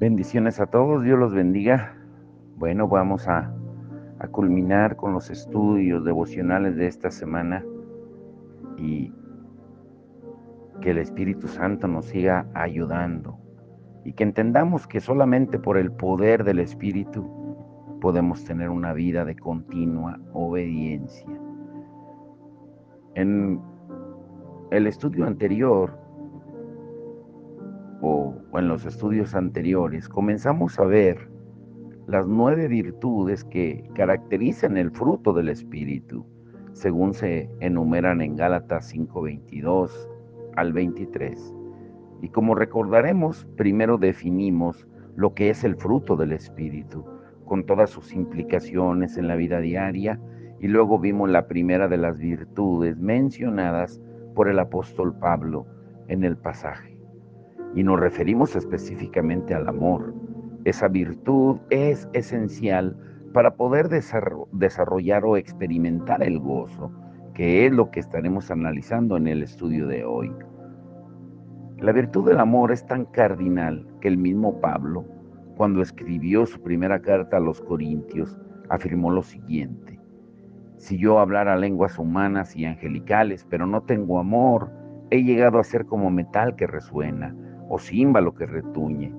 Bendiciones a todos, Dios los bendiga. Bueno, vamos a culminar con los estudios devocionales de esta semana y que el Espíritu Santo nos siga ayudando y que entendamos que solamente por el poder del Espíritu podemos tener una vida de continua obediencia. En el estudio anterior o en los estudios anteriores comenzamos a ver las 9 virtudes que caracterizan el fruto del Espíritu, según se enumeran en Gálatas 5:22 al 23. Y como recordaremos, primero definimos lo que es el fruto del Espíritu, con todas sus implicaciones en la vida diaria, y luego vimos la primera de las virtudes mencionadas por el apóstol Pablo en el pasaje. Y nos referimos específicamente al amor. Esa virtud es esencial para poder desarrollar o experimentar el gozo, que es lo que estaremos analizando en el estudio de hoy. La virtud del amor es tan cardinal que el mismo Pablo, cuando escribió su primera carta a los Corintios, afirmó lo siguiente: si yo hablara lenguas humanas y angelicales, pero no tengo amor, he llegado a ser como metal que resuena, o címbalo que retiñe.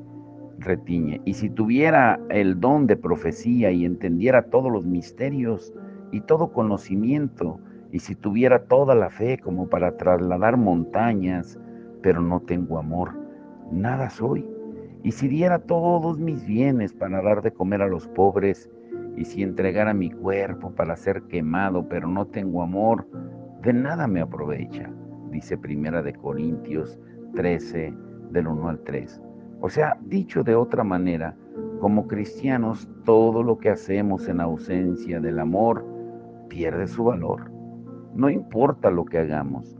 Y si tuviera el don de profecía y entendiera todos los misterios y todo conocimiento, y si tuviera toda la fe como para trasladar montañas, pero no tengo amor, nada soy. Y si diera todos mis bienes para dar de comer a los pobres, y si entregara mi cuerpo para ser quemado, pero no tengo amor, de nada me aprovecha, dice Primera de Corintios 13, del 1 al 3. O sea, dicho de otra manera, como cristianos, todo lo que hacemos en ausencia del amor pierde su valor. No importa lo que hagamos,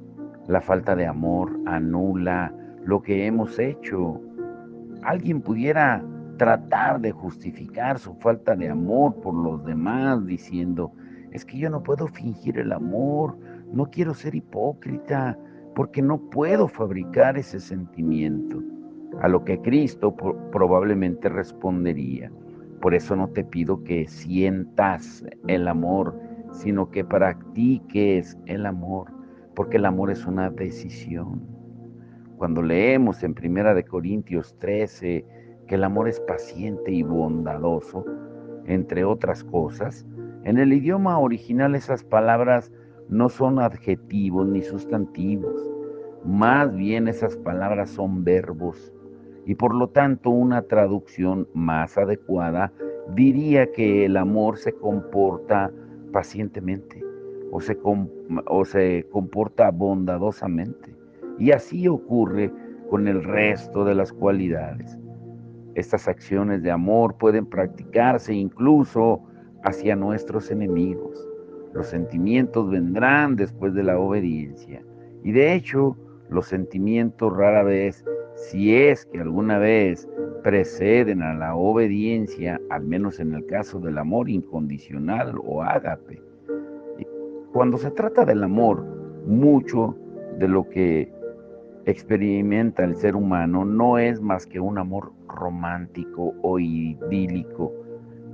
la falta de amor anula lo que hemos hecho. Alguien pudiera tratar de justificar su falta de amor por los demás diciendo: es que yo no puedo fingir el amor, no quiero ser hipócrita, porque no puedo fabricar ese sentimiento. A lo que Cristo probablemente respondería: por eso no te pido que sientas el amor, sino que practiques el amor, porque el amor es una decisión. Cuando leemos en Primera de Corintios 13 que el amor es paciente y bondadoso, entre otras cosas, en el idioma original esas palabras no son adjetivos ni sustantivos, más bien esas palabras son verbos, y por lo tanto una traducción más adecuada diría que el amor se comporta pacientemente o o se comporta bondadosamente. Y así ocurre con el resto de las cualidades. Estas acciones de amor pueden practicarse incluso hacia nuestros enemigos. Los sentimientos vendrán después de la obediencia. Y de hecho, los sentimientos rara vez, si es que alguna vez preceden a la obediencia, al menos en el caso del amor incondicional o ágape. Cuando se trata del amor, mucho de lo que experimenta el ser humano no es más que un amor romántico o idílico,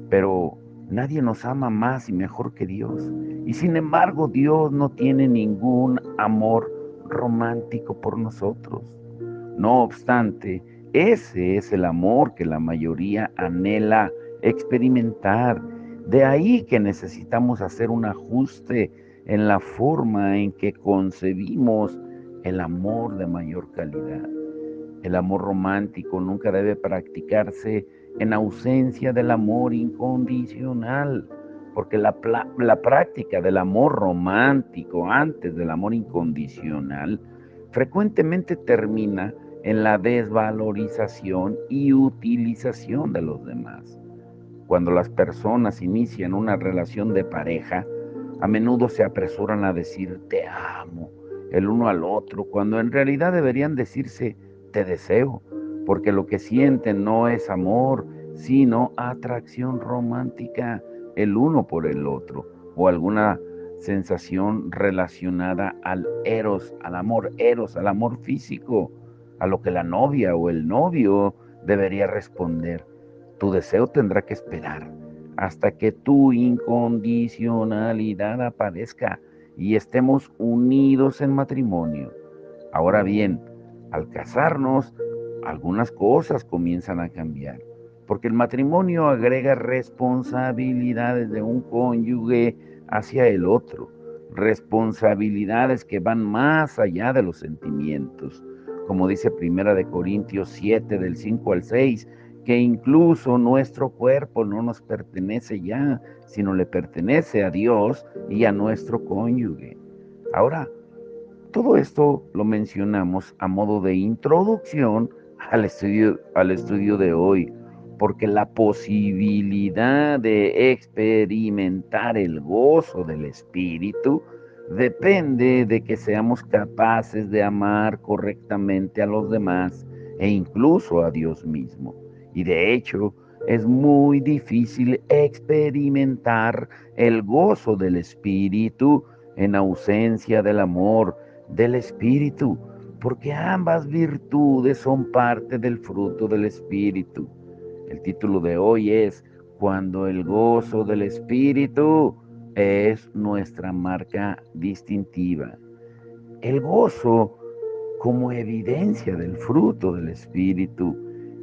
pero nadie nos ama más y mejor que Dios. Y sin embargo, Dios no tiene ningún amor romántico por nosotros. No obstante, ese es el amor que la mayoría anhela experimentar. De ahí que necesitamos hacer un ajuste en la forma en que concebimos el amor de mayor calidad. El amor romántico nunca debe practicarse en ausencia del amor incondicional, porque la práctica del amor romántico antes del amor incondicional frecuentemente termina en la desvalorización y utilización de los demás. Cuando las personas inician una relación de pareja, a menudo se apresuran a decir te amo el uno al otro, cuando en realidad deberían decirse te deseo, porque lo que sienten no es amor, sino atracción romántica el uno por el otro, o alguna sensación relacionada al eros, al amor físico, a lo que la novia o el novio debería responder: tu deseo tendrá que esperar hasta que tu incondicionalidad aparezca y estemos unidos en matrimonio. Ahora bien, al casarnos, algunas cosas comienzan a cambiar, porque el matrimonio agrega responsabilidades de un cónyuge hacia el otro, responsabilidades que van más allá de los sentimientos, como dice Primera de Corintios 7 del 5 al 6, que incluso nuestro cuerpo no nos pertenece ya, sino le pertenece a Dios y a nuestro cónyuge. Ahora, todo esto lo mencionamos a modo de introducción al estudio de hoy, porque la posibilidad de experimentar el gozo del Espíritu depende de que seamos capaces de amar correctamente a los demás e incluso a Dios mismo. Y de hecho, es muy difícil experimentar el gozo del Espíritu en ausencia del amor del Espíritu, porque ambas virtudes son parte del fruto del Espíritu. El título de hoy es Cuando el gozo del Espíritu es nuestra marca distintiva. El gozo como evidencia del fruto del Espíritu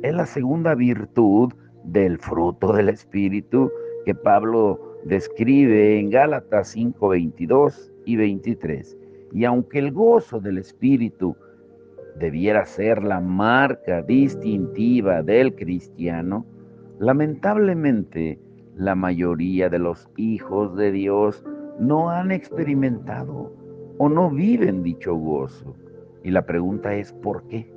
es la segunda virtud del fruto del Espíritu que Pablo describe en Gálatas 5, 22 y 23. Y aunque el gozo del Espíritu debiera ser la marca distintiva del cristiano, lamentablemente la mayoría de los hijos de Dios no han experimentado o no viven dicho gozo. Y la pregunta es ¿por qué?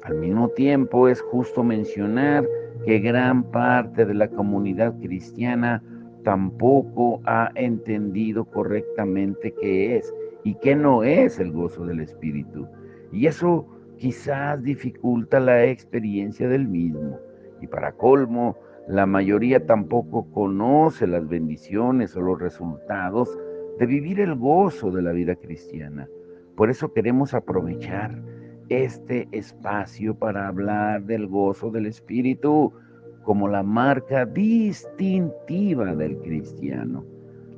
Al mismo tiempo es justo mencionar que gran parte de la comunidad cristiana tampoco ha entendido correctamente qué es y qué no es el gozo del Espíritu. Y eso quizás dificulta la experiencia del mismo. Y para colmo, la mayoría tampoco conoce las bendiciones o los resultados de vivir el gozo de la vida cristiana. Por eso queremos aprovechar este espacio para hablar del gozo del Espíritu como la marca distintiva del cristiano.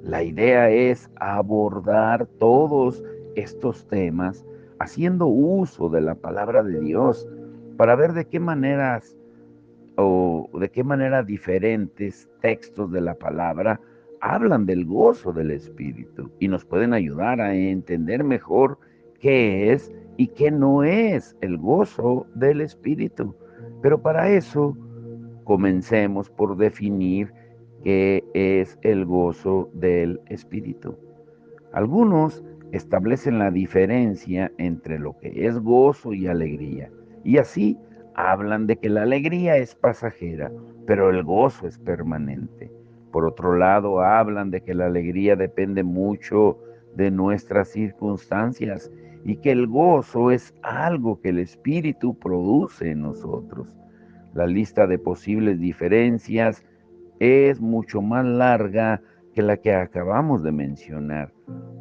La idea es abordar todos estos temas haciendo uso de la palabra de Dios para ver de qué maneras o de qué manera diferentes textos de la palabra hablan del gozo del Espíritu y nos pueden ayudar a entender mejor qué es y qué no es el gozo del Espíritu. Pero para eso, comencemos por definir qué es el gozo del Espíritu. Algunos establecen la diferencia entre lo que es gozo y alegría, y así hablan de que la alegría es pasajera, pero el gozo es permanente. Por otro lado, hablan de que la alegría depende mucho de nuestras circunstancias y que el gozo es algo que el Espíritu produce en nosotros. La lista de posibles diferencias es mucho más larga que la que acabamos de mencionar.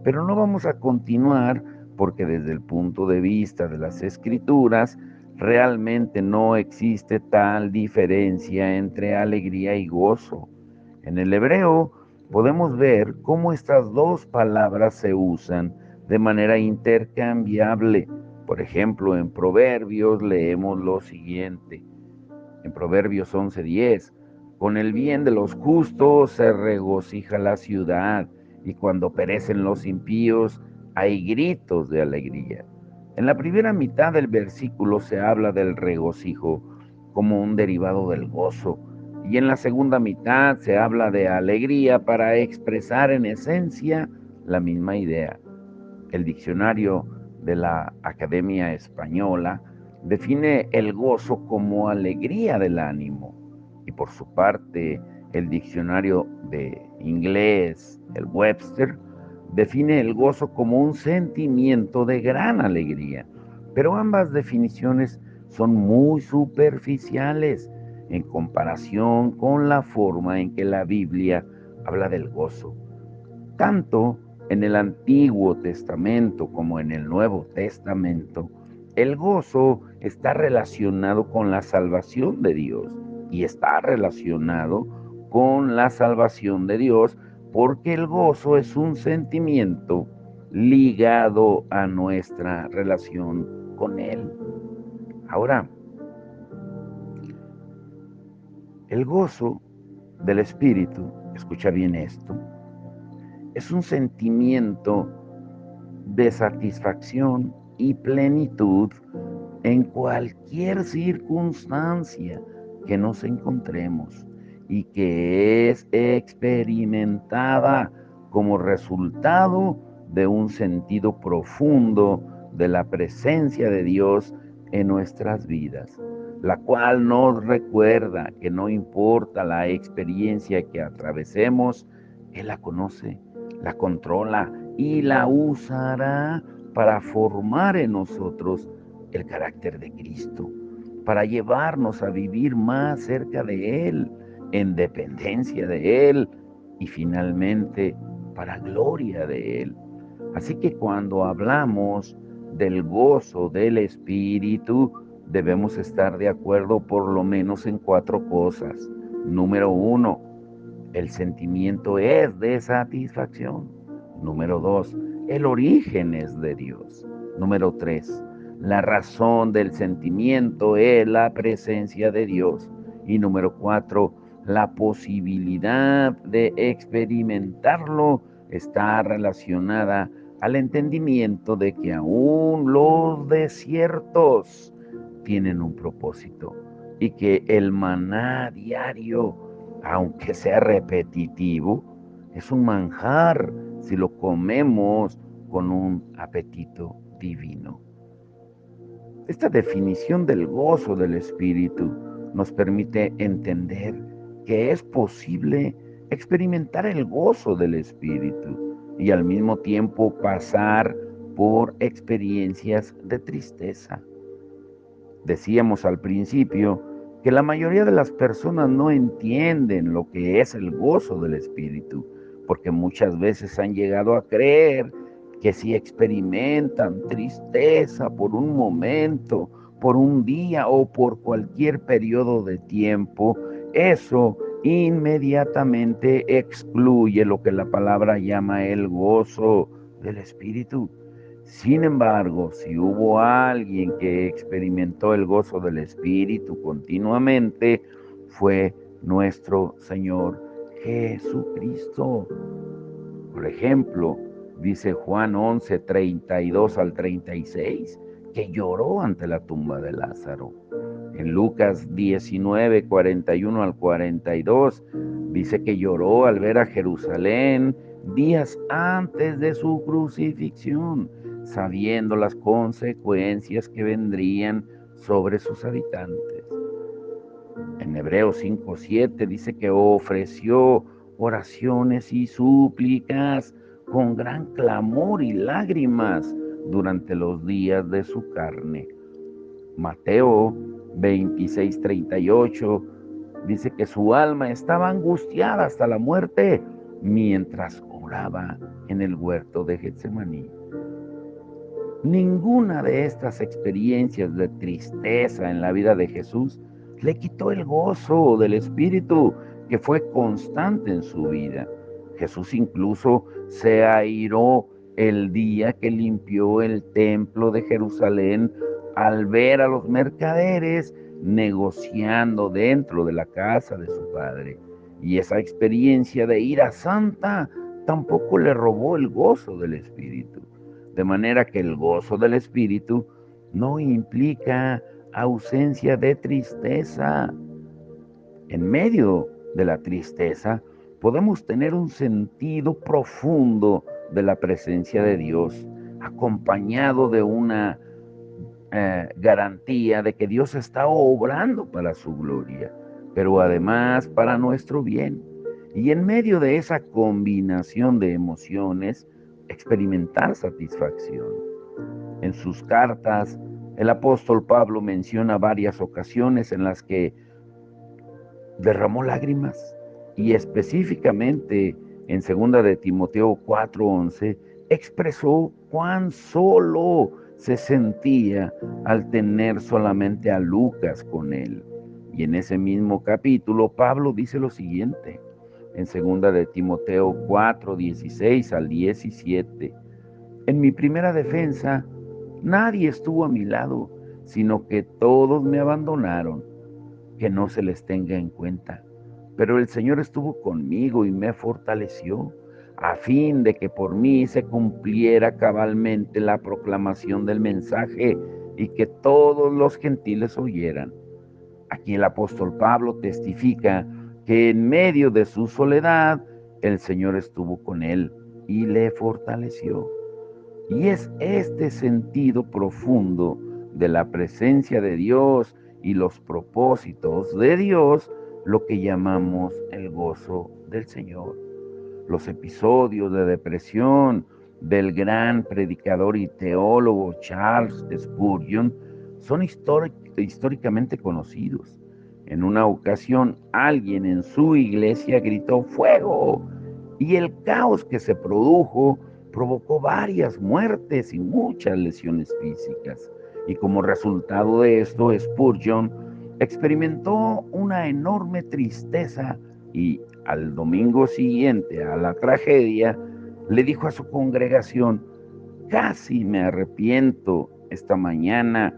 Pero no vamos a continuar porque desde el punto de vista de las escrituras, realmente no existe tal diferencia entre alegría y gozo. En el hebreo podemos ver cómo estas dos palabras se usan de manera intercambiable. Por ejemplo, en Proverbios leemos lo siguiente. En Proverbios 11:10, con el bien de los justos se regocija la ciudad, y cuando perecen los impíos hay gritos de alegría. En la primera mitad del versículo se habla del regocijo como un derivado del gozo, y en la segunda mitad se habla de alegría para expresar en esencia la misma idea. El diccionario de la Academia Española define el gozo como alegría del ánimo y por su parte el diccionario de inglés, el Webster, define el gozo como un sentimiento de gran alegría. Pero ambas definiciones son muy superficiales en comparación con la forma en que la Biblia habla del gozo. Tanto en el Antiguo Testamento como en el Nuevo Testamento, el gozo está relacionado con la salvación de Dios y está relacionado con la salvación de Dios porque el gozo es un sentimiento ligado a nuestra relación con Él. Ahora, el gozo del Espíritu, escucha bien esto, es un sentimiento de satisfacción y plenitud en cualquier circunstancia que nos encontremos y que es experimentada como resultado de un sentido profundo de la presencia de Dios en nuestras vidas, la cual nos recuerda que no importa la experiencia que atravesemos, Él la conoce, la controla y la usará para formar en nosotros el carácter de Cristo, para llevarnos a vivir más cerca de Él, en dependencia de Él y finalmente para gloria de Él. Así que cuando hablamos del gozo del Espíritu, debemos estar de acuerdo por lo menos en 4 cosas. Número 1, el sentimiento es de satisfacción. Número 2, el origen es de Dios. Número 3, la razón del sentimiento es la presencia de Dios. Y número 4, la posibilidad de experimentarlo está relacionada al entendimiento de que aún los desiertos tienen un propósito y que el maná diario, aunque sea repetitivo, es un manjar si lo comemos con un apetito divino. Esta definición del gozo del Espíritu nos permite entender que es posible experimentar el gozo del Espíritu y al mismo tiempo pasar por experiencias de tristeza. Decíamos al principio que la mayoría de las personas no entienden lo que es el gozo del Espíritu, porque muchas veces han llegado a creer que si experimentan tristeza por un momento, por un día o por cualquier periodo de tiempo, eso inmediatamente excluye lo que la palabra llama el gozo del Espíritu. Sin embargo, si hubo alguien que experimentó el gozo del Espíritu continuamente, fue nuestro Señor Jesucristo. Por ejemplo, dice Juan 11, 32 al 36, que lloró ante la tumba de Lázaro. En Lucas 19, 41 al 42, dice que lloró al ver a Jerusalén días antes de su crucifixión, sabiendo las consecuencias que vendrían sobre sus habitantes. En Hebreos 5:7 dice que ofreció oraciones y súplicas con gran clamor y lágrimas durante los días de su carne. Mateo 26:38 dice que su alma estaba angustiada hasta la muerte mientras oraba en el huerto de Getsemaní. Ninguna de estas experiencias de tristeza en la vida de Jesús le quitó el gozo del Espíritu que fue constante en su vida. Jesús incluso se airó el día que limpió el templo de Jerusalén al ver a los mercaderes negociando dentro de la casa de su padre. Y esa experiencia de ira santa tampoco le robó el gozo del Espíritu. De manera que el gozo del Espíritu no implica ausencia de tristeza. En medio de la tristeza podemos tener un sentido profundo de la presencia de Dios, acompañado de una garantía de que Dios está obrando para su gloria, pero además para nuestro bien. Y en medio de esa combinación de emociones, experimentar satisfacción. En sus cartas, el apóstol Pablo menciona varias ocasiones en las que derramó lágrimas y específicamente en 2 de Timoteo 4:11 expresó cuán solo se sentía al tener solamente a Lucas con él. Y en ese mismo capítulo, Pablo dice lo siguiente, en 2 de Timoteo 4, 16 al 17. En mi primera defensa, nadie estuvo a mi lado, sino que todos me abandonaron. Que no se les tenga en cuenta. Pero el Señor estuvo conmigo y me fortaleció, a fin de que por mí se cumpliera cabalmente la proclamación del mensaje y que todos los gentiles oyeran. Aquí el apóstol Pablo testifica que en medio de su soledad, el Señor estuvo con él y le fortaleció. Y es este sentido profundo de la presencia de Dios y los propósitos de Dios lo que llamamos el gozo del Señor. Los episodios de depresión del gran predicador y teólogo Charles Spurgeon son históricamente conocidos. En una ocasión, alguien en su iglesia gritó ¡fuego! Y el caos que se produjo provocó varias muertes y muchas lesiones físicas. Y como resultado de esto, Spurgeon experimentó una enorme tristeza y al domingo siguiente a la tragedia le dijo a su congregación: casi me arrepiento esta mañana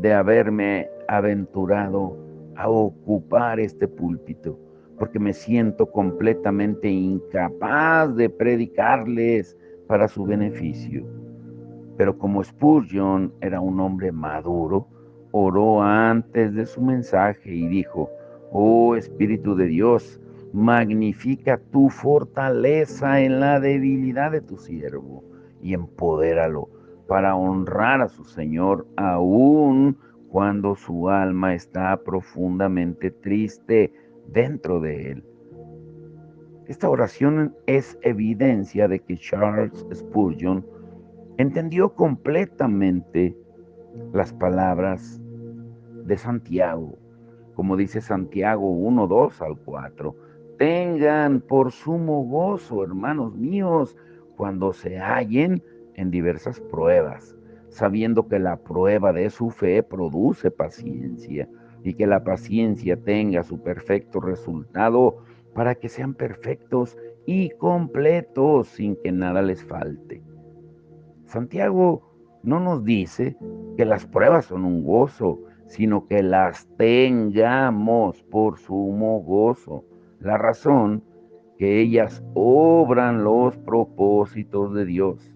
de haberme aventurado a ocupar este púlpito, porque me siento completamente incapaz de predicarles para su beneficio. Pero como Spurgeon era un hombre maduro, oró antes de su mensaje y dijo: oh Espíritu de Dios, magnifica tu fortaleza en la debilidad de tu siervo y empodéralo para honrar a su Señor aún cuando su alma está profundamente triste dentro de él. Esta oración es evidencia de que Charles Spurgeon entendió completamente las palabras de Santiago, como dice Santiago 1, 2 al 4. Tengan por sumo gozo, hermanos míos, cuando se hallen en diversas pruebas, sabiendo que la prueba de su fe produce paciencia, y que la paciencia tenga su perfecto resultado, para que sean perfectos y completos sin que nada les falte. Santiago no nos dice que las pruebas son un gozo, sino que las tengamos por sumo gozo. La razón, que ellas obran los propósitos de Dios.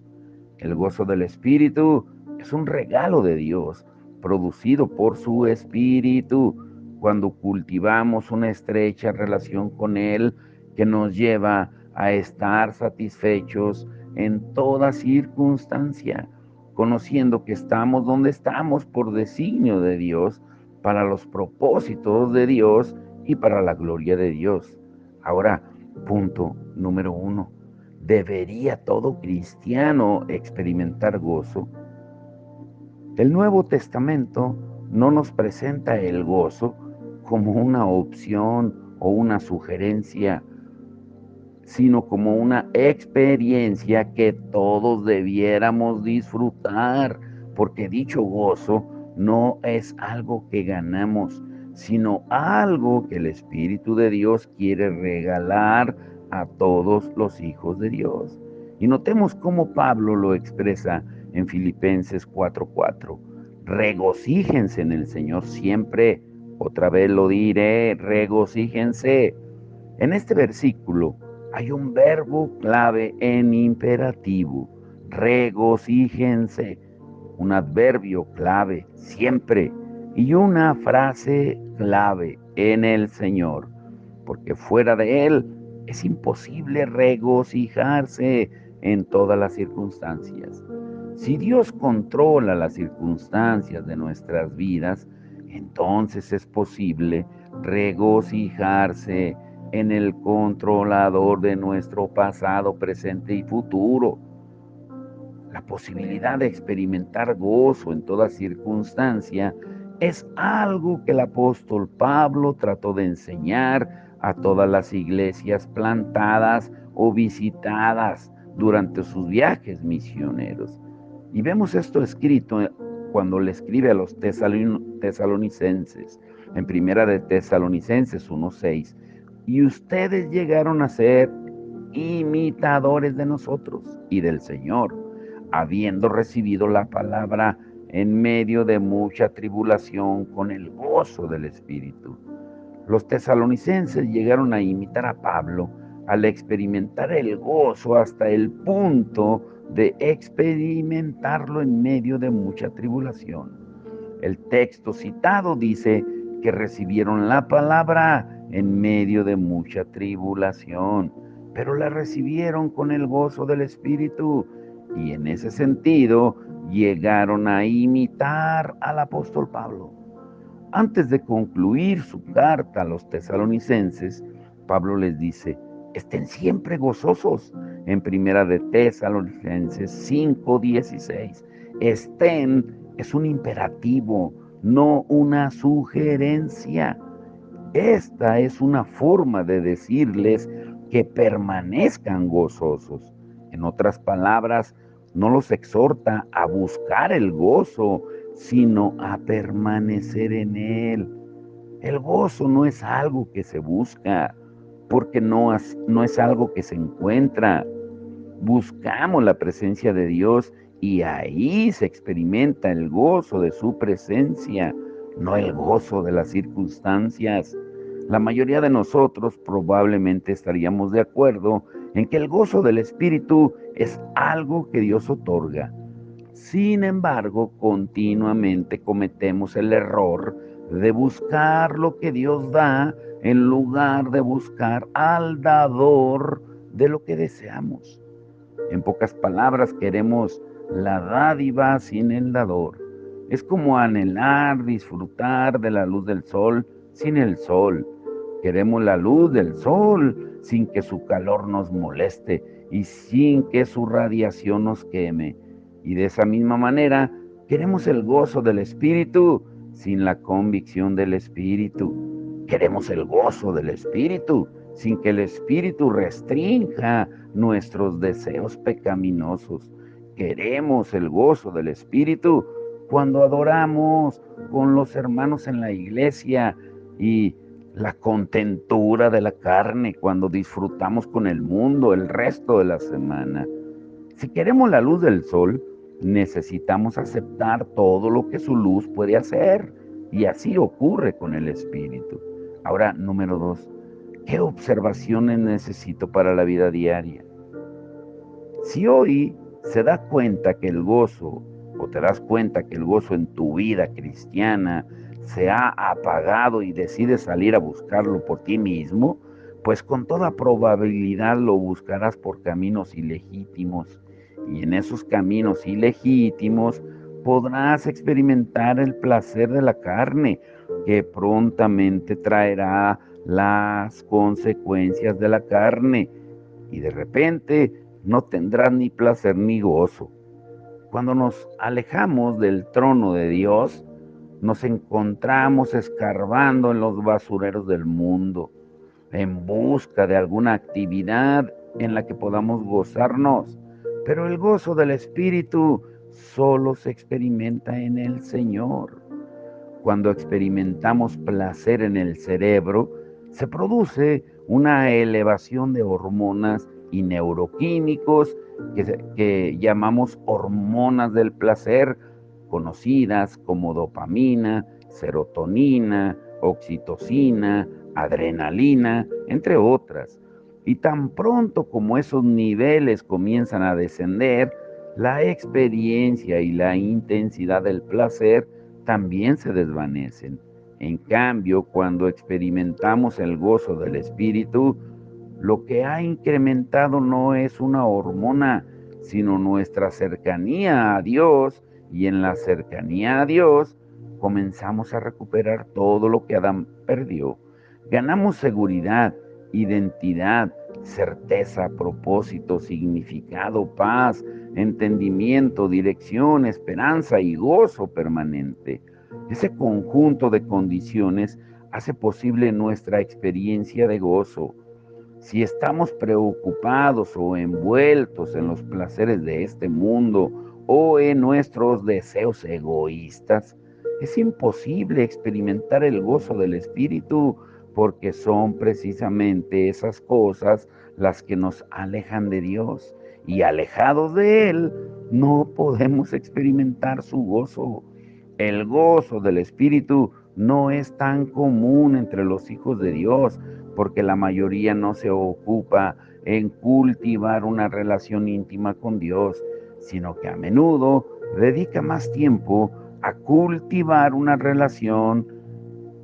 El gozo del Espíritu es un regalo de Dios, producido por su Espíritu, cuando cultivamos una estrecha relación con Él que nos lleva a estar satisfechos en toda circunstancia, conociendo que estamos donde estamos por designio de Dios, para los propósitos de Dios y para la gloria de Dios. Ahora, punto número 1. ¿Debería todo cristiano experimentar gozo? El Nuevo Testamento no nos presenta el gozo como una opción o una sugerencia, sino como una experiencia que todos debiéramos disfrutar, porque dicho gozo no es algo que ganamos, sino algo que el Espíritu de Dios quiere regalar a todos los hijos de Dios. Y notemos cómo Pablo lo expresa en Filipenses 4:4. Regocíjense en el Señor siempre. Otra vez lo diré, regocíjense. En este versículo hay un verbo clave en imperativo: regocíjense, un adverbio clave, siempre, y una frase clave, en el Señor, porque fuera de Él es imposible regocijarse en todas las circunstancias. Si Dios controla las circunstancias de nuestras vidas, entonces es posible regocijarse en el controlador de nuestro pasado, presente y futuro. La posibilidad de experimentar gozo en toda circunstancia es algo que el apóstol Pablo trató de enseñar a todas las iglesias plantadas o visitadas durante sus viajes misioneros. Y vemos esto escrito cuando le escribe a los tesalonicenses, en primera de Tesalonicenses 1:6. Y ustedes llegaron a ser imitadores de nosotros y del Señor, habiendo recibido la palabra en medio de mucha tribulación con el gozo del Espíritu. Los tesalonicenses llegaron a imitar a Pablo al experimentar el gozo hasta el punto de experimentarlo en medio de mucha tribulación. El texto citado dice que recibieron la palabra en medio de mucha tribulación, pero la recibieron con el gozo del Espíritu y en ese sentido llegaron a imitar al apóstol Pablo. Antes de concluir su carta a los tesalonicenses, Pablo les dice: estén siempre gozosos. En primera de Tesalonicenses 5:16. Estén es un imperativo, no una sugerencia. Esta es una forma de decirles que permanezcan gozosos. En otras palabras, no los exhorta a buscar el gozo, sino a permanecer en él. El gozo no es algo que se busca, porque no es algo que se encuentra. Buscamos la presencia de Dios y ahí se experimenta el gozo de su presencia, no el gozo de las circunstancias. La mayoría de nosotros probablemente estaríamos de acuerdo en que el gozo del Espíritu es algo que Dios otorga. Sin embargo, continuamente cometemos el error de buscar lo que Dios da en lugar de buscar al dador de lo que deseamos. En pocas palabras, queremos la dádiva sin el dador. Es como anhelar, disfrutar de la luz del sol sin el sol. Queremos la luz del sol sin que su calor nos moleste y sin que su radiación nos queme. Y de esa misma manera, queremos el gozo del Espíritu sin la convicción del Espíritu. Queremos el gozo del Espíritu sin que el Espíritu restrinja nuestros deseos pecaminosos. Queremos el gozo del Espíritu cuando adoramos con los hermanos en la iglesia y la contentura de la carne cuando disfrutamos con el mundo el resto de la semana. Si queremos la luz del sol, necesitamos aceptar todo lo que su luz puede hacer, y así ocurre con el Espíritu. Ahora, número 2, ¿qué observaciones necesito para la vida diaria? Si hoy se da cuenta que el gozo, o te das cuenta que el gozo en tu vida cristiana se ha apagado y decides salir a buscarlo por ti mismo, pues con toda probabilidad lo buscarás por caminos ilegítimos. Y en esos caminos ilegítimos podrás experimentar el placer de la carne, que prontamente traerá las consecuencias de la carne. Y de repente no tendrás ni placer ni gozo. Cuando nos alejamos del trono de Dios, nos encontramos escarbando en los basureros del mundo, en busca de alguna actividad en la que podamos gozarnos. Pero el gozo del Espíritu solo se experimenta en el Señor. Cuando experimentamos placer en el cerebro, se produce una elevación de hormonas y neuroquímicos que llamamos hormonas del placer, conocidas como dopamina, serotonina, oxitocina, adrenalina, entre otras. Y tan pronto como esos niveles comienzan a descender, la experiencia y la intensidad del placer también se desvanecen. En cambio, cuando experimentamos el gozo del Espíritu, lo que ha incrementado no es una hormona, sino nuestra cercanía a Dios, y en la cercanía a Dios comenzamos a recuperar todo lo que Adán perdió. Ganamos seguridad, identidad, certeza, propósito, significado, paz, entendimiento, dirección, esperanza y gozo permanente. Ese conjunto de condiciones hace posible nuestra experiencia de gozo. Si estamos preocupados o envueltos en los placeres de este mundo o en nuestros deseos egoístas, es imposible experimentar el gozo del Espíritu, porque son precisamente esas cosas las que nos alejan de Dios, y alejados de Él no podemos experimentar su gozo. El gozo del Espíritu no es tan común entre los hijos de Dios, porque la mayoría no se ocupa en cultivar una relación íntima con Dios, sino que a menudo dedica más tiempo a cultivar una relación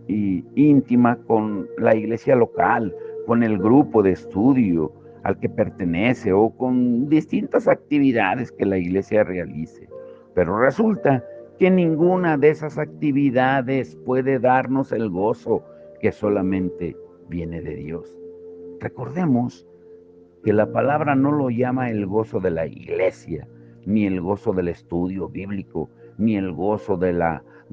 íntima con la iglesia local, con el grupo de estudio al que pertenece o con distintas actividades que la iglesia realice. Pero resulta que ninguna de esas actividades puede darnos el gozo que solamente viene de Dios. Recordemos que la palabra no lo llama el gozo de la iglesia, ni el gozo del estudio bíblico, ni el gozo de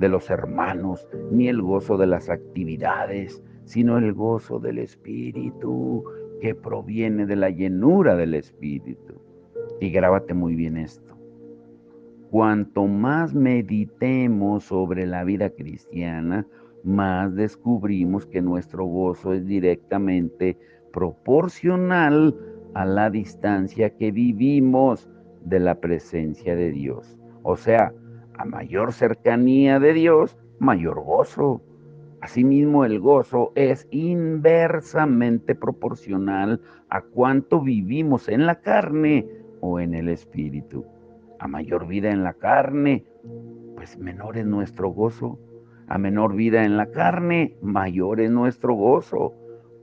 los hermanos, ni el gozo de las actividades, sino el gozo del Espíritu que proviene de la llenura del Espíritu. Y grábate muy bien esto. Cuanto más meditemos sobre la vida cristiana, más descubrimos que nuestro gozo es directamente proporcional a la distancia que vivimos de la presencia de Dios. O sea, a mayor cercanía de Dios, mayor gozo. Asimismo, el gozo es inversamente proporcional a cuánto vivimos en la carne o en el espíritu. A mayor vida en la carne, pues menor es nuestro gozo. A menor vida en la carne, mayor es nuestro gozo.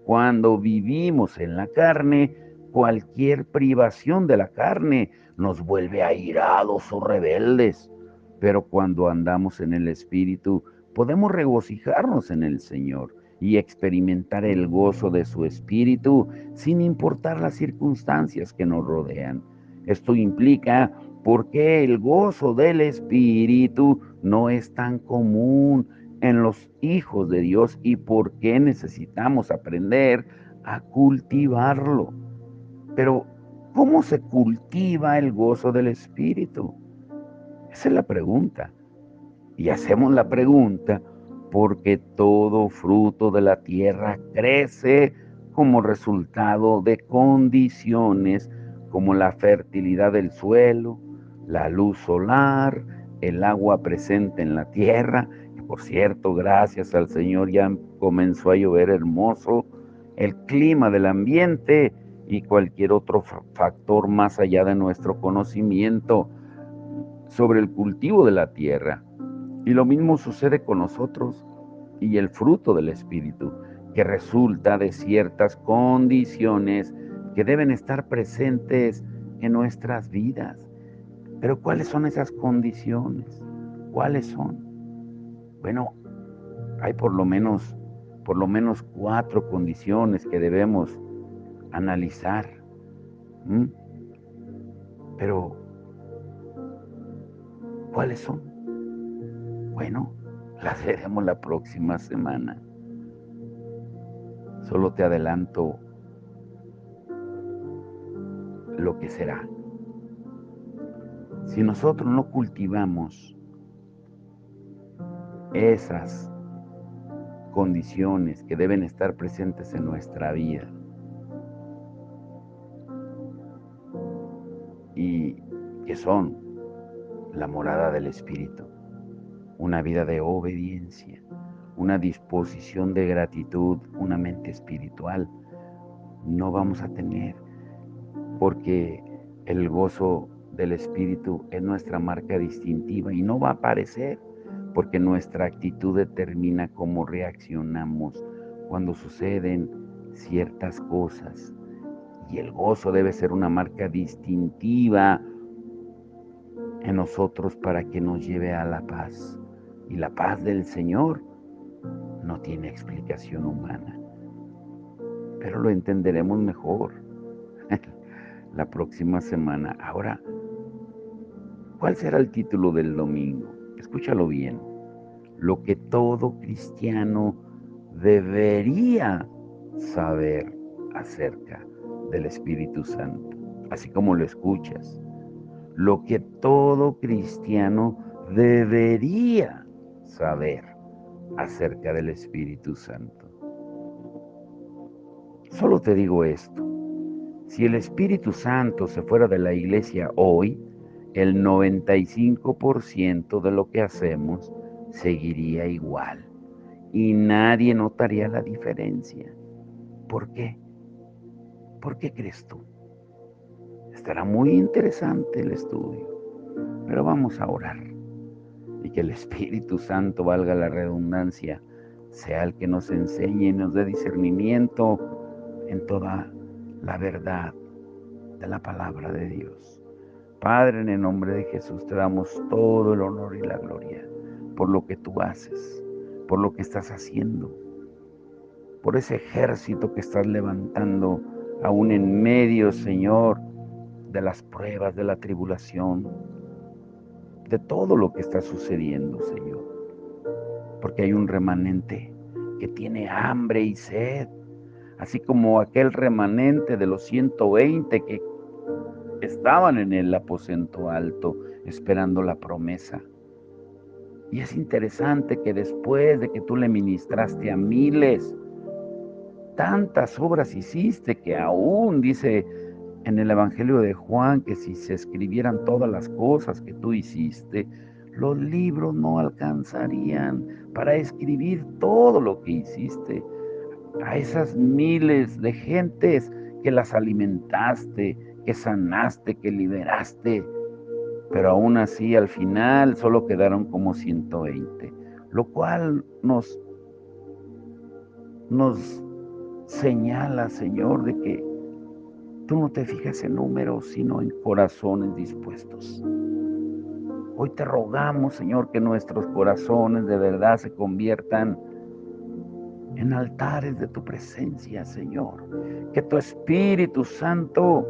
Cuando vivimos en la carne, cualquier privación de la carne nos vuelve airados o rebeldes. Pero cuando andamos en el Espíritu, podemos regocijarnos en el Señor y experimentar el gozo de su Espíritu sin importar las circunstancias que nos rodean. Esto implica por qué el gozo del Espíritu no es tan común en los hijos de Dios y por qué necesitamos aprender a cultivarlo. Pero, ¿cómo se cultiva el gozo del Espíritu? Esa es la pregunta. Y hacemos la pregunta porque todo fruto de la tierra crece como resultado de condiciones como la fertilidad del suelo, la luz solar, el agua presente en la tierra, que por cierto, gracias al Señor ya comenzó a llover hermoso, el clima del ambiente y cualquier otro factor más allá de nuestro conocimiento sobre el cultivo de la tierra. Y lo mismo sucede con nosotros y el fruto del Espíritu, que resulta de ciertas condiciones que deben estar presentes en nuestras vidas. Pero ¿cuáles son esas condiciones? ¿Cuáles son? Bueno, hay por lo menos 4 condiciones que debemos analizar. ¿Mm? Pero, ¿cuáles son? Bueno, las veremos la próxima semana. Solo te adelanto lo que será. Si nosotros no cultivamos esas condiciones que deben estar presentes en nuestra vida y que son la morada del Espíritu, una vida de obediencia, una disposición de gratitud, una mente espiritual, no vamos a tener, porque el gozo del Espíritu es nuestra marca distintiva y no va a aparecer, porque nuestra actitud determina cómo reaccionamos cuando suceden ciertas cosas. Y el gozo debe ser una marca distintiva en nosotros para que nos lleve a la paz. Y la paz del Señor no tiene explicación humana, pero lo entenderemos mejor la próxima semana. Ahora, ¿cuál será el título del domingo? Escúchalo bien. Lo que todo cristiano debería saber acerca del Espíritu Santo, así como lo escuchas. lo que todo cristiano debería saber acerca del Espíritu Santo. Solo te digo esto: si el Espíritu Santo se fuera de la iglesia hoy, el 95% de lo que hacemos seguiría igual y nadie notaría la diferencia. ¿Por qué? ¿Por qué crees tú? Estará muy interesante el estudio, pero vamos a orar y que el Espíritu Santo, valga la redundancia, sea el que nos enseñe y nos dé discernimiento en toda la verdad de la palabra de Dios. Padre, en el nombre de Jesús te damos todo el honor y la gloria por lo que tú haces, por lo que estás haciendo, por ese ejército que estás levantando aún en medio, Señor, de las pruebas, de la tribulación, de todo lo que está sucediendo, Señor. Porque hay un remanente que tiene hambre y sed, así como aquel remanente de los 120 que estaban en el aposento alto esperando la promesa. Y es interesante que después de que tú le ministraste a miles, tantas obras hiciste que aún dice en el Evangelio de Juan que si se escribieran todas las cosas que tú hiciste, los libros no alcanzarían para escribir todo lo que hiciste. A esas miles de gentes que las alimentaste, que sanaste, que liberaste, pero aún así al final solo quedaron como 120, lo cual nos señala, Señor, de que tú no te fijas en números, sino en corazones dispuestos. Hoy te rogamos, Señor, que nuestros corazones de verdad se conviertan en altares de tu presencia, Señor. Que tu Espíritu Santo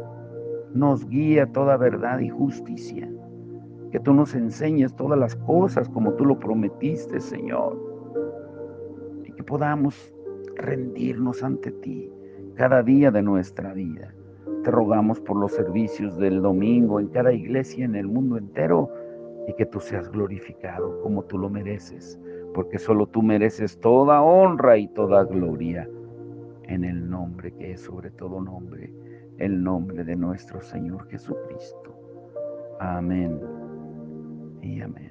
nos guíe a toda verdad y justicia. Que tú nos enseñes todas las cosas como tú lo prometiste, Señor. Y que podamos rendirnos ante ti cada día de nuestra vida. Te rogamos por los servicios del domingo en cada iglesia en el mundo entero y que tú seas glorificado como tú lo mereces, porque solo tú mereces toda honra y toda gloria en el nombre que es sobre todo nombre, el nombre de nuestro Señor Jesucristo. Amén y amén.